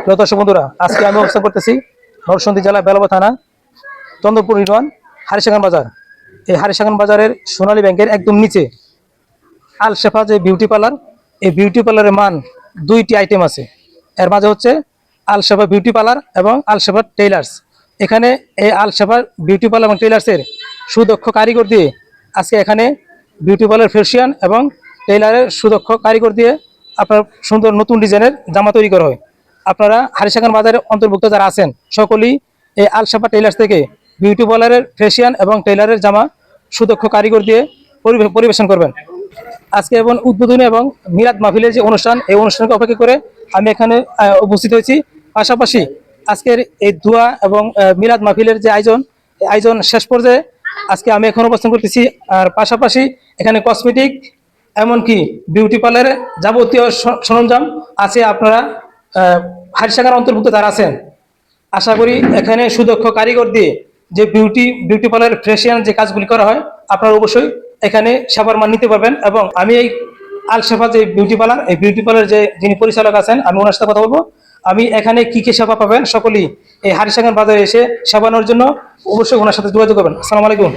প্রিয় দর্শক বন্ধুরা, আজকে আমি অবস্থান করতেছি নরসিংদী জেলা বেলবা থানা চন্দ্রপুর ইউনিয়ন হারিসাগান বাজার। এই হারিসাগান বাজারের সোনালী ব্যাংকের একদম নিচে আল শেফা যে বিউটি পার্লার, এই বিউটি পার্লারের মান দুইটি আইটেম আছে। এর মাঝে হচ্ছে আল শেফা বিউটি পার্লার এবং আল শেফা টেইলার্স। এখানে এই আল শেফা বিউটি পার্লার এবং টেইলার্সের সুদক্ষ কারিগর দিয়ে আজকে এখানে বিউটি পার্লার ফেশিয়ান এবং টেইলারের সুদক্ষ কারিগর দিয়ে আপনার সুন্দর নতুন ডিজাইনের জামা তৈরি করা হয়। আপনারা হারিসাগান বাজারের অন্তর্ভুক্ত যারা আছেন সকলেই এই আল শেফা টেইলার্স থেকে বিউটি পার্লারের ফেশিয়ান এবং টেইলারের জামা সুদক্ষ কারিগর দিয়ে পরিবেশন করবেন। আজকে এবং উদ্বোধনী এবং মিলাদ মাহফিলের যে অনুষ্ঠান, এই অনুষ্ঠানকে অপেক্ষা করে আমি এখানে উপস্থিত হয়েছি। পাশাপাশি আজকের এই দোয়া এবং মিলাদ মাহফিলের যে আয়োজন শেষ পর্যায়ে আজকে আমি এখন অবস্থান করতেছি। আর পাশাপাশি এখানে কসমেটিক এমনকি বিউটি পার্লারের যাবতীয় সরঞ্জাম আছে। আপনারা হারিসাগান অন্তর্ভুক্ত যারা আছেন, আশা করি এখানে সুদক্ষ কারিগর দিয়ে যে বিউটি পার্লার ফেশিয়ান যে কাজগুলি করা হয়, আপনারা অবশ্যই এখানে সেবার মান নিতে পারবেন। এবং আমি এই আল শেফা যে বিউটি পার্লার, এই বিউটি পার্লার যে যিনি পরিচালক আছেন, আমি ওনার সাথে কথা বলবো। আমি এখানে কি কি সেবা পাবেন সকলেই এই হারিসাগান বাজারে এসে সেবা নেওয়ার জন্য অবশ্যই ওনার সাথে যোগাযোগ করবেন। আসসালামু আলাইকুম।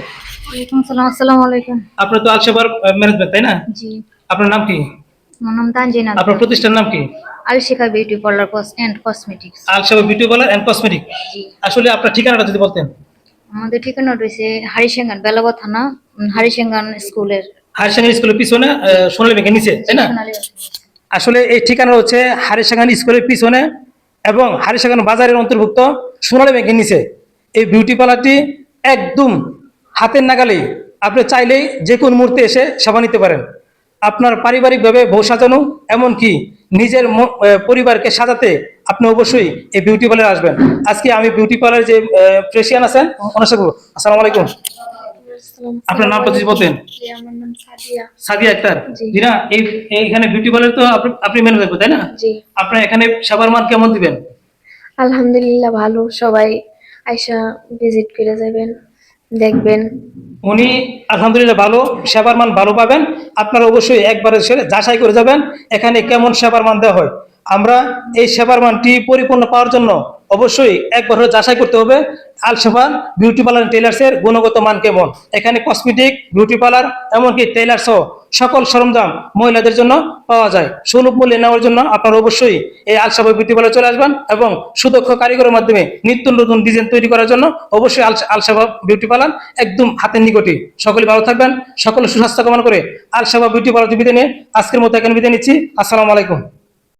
ওয়ালাইকুম আসসালাম। আসসালামু আলাইকুম। আপনার তো আল শেফার ম্যানেজমেন্ট, তাই না? জি। আপনার নাম কি? আমার নাম তানজিনা। আপনার প্রতিষ্ঠানের নাম কি? Al Shefa beauty parlour and cosmetics. Al Shefa beauty parlour and cosmetic. জি। আসলে আপনার ঠিকানাটা যদি বলতেন। আমাদের ঠিকানা রয়েছে হারিসাগান বেলাবা থানা, হারিসাগান স্কুলের হারিসাগান স্কুলের পিছনে সোনালী ব্যাংকের নিচে, তাই না? আসলে এই ঠিকানা হচ্ছে হারিসাগান স্কুলের পিছনে এবং হারিসাগান বাজারের অন্তর্ভুক্ত সোনালী ব্যাংকের নিচে। এই বিউটি পার্লারটি একদম হাতের নাগালেই, আপনি চাইলেই যে কোনো মুহূর্তে এসে সেবা নিতে পারেন। আপনার পারিবারিকভাবে বউ সাজানো এমনকি নিজের পরিবারকে সাজাতে আপনি অবশ্যই এই বিউটি পার্লারে আসবেন। আজকে আমি বিউটি পার্লার যে ফেশিয়ান আছেন ওনার সাথে। আসসালামু আলাইকুম। আপনার নামটা যদি বলতেন। আমার নাম সাদিয়া। সাদিয়া আক্তার। জিনা, এইখানে বিউটি পার্লার তো আপনি ম্যানেজ করবেন, তাই না? জি। আপনার এখানে সেবার মান কেমন দিবেন? আলহামদুলিল্লাহ ভালো, সবাই আয়সা ভিজিট করে যাবেন, দেখবেন। উনি আলহামদুলিল্লাহ ভালো, সেবার মান ভালো পাবেন। আপনারা অবশ্যই একবার এসে যাচাই করে যাবেন এখানে কেমন সেবার মান দেওয়া হয়। আমরা এই সেবার মানটি পরিপূর্ণ পাওয়ার জন্য অবশ্যই একবার যাচাই করতে হবে আল শেফা বিউটি পার্লার টেইলার্সের গুণগত মান কেমন। এখানে কসমেটিক, বিউটি পার্লার এমনকি টেইলার সহ সকল সরঞ্জাম মহিলাদের জন্য পাওয়া যায়। সুলভ মূল্যে নেওয়ার জন্য আপনারা অবশ্যই এই আল শেফা বিউটি পার্লার চলে আসবেন এবং সুদক্ষ কারিগরের মাধ্যমে নিত্য নতুন ডিজাইন তৈরি করার জন্য অবশ্যই আল শেফা বিউটি পার্লার একদম হাতের নিকটে। সকলে ভালো থাকবেন, সকলে সুস্বাস্থ্য কামনা করে আল শেফা বিউটি পার্লার বিদায় নিয়ে আজকের মতো এখানে বিদায় নিচ্ছি। আসসালামু আলাইকুম।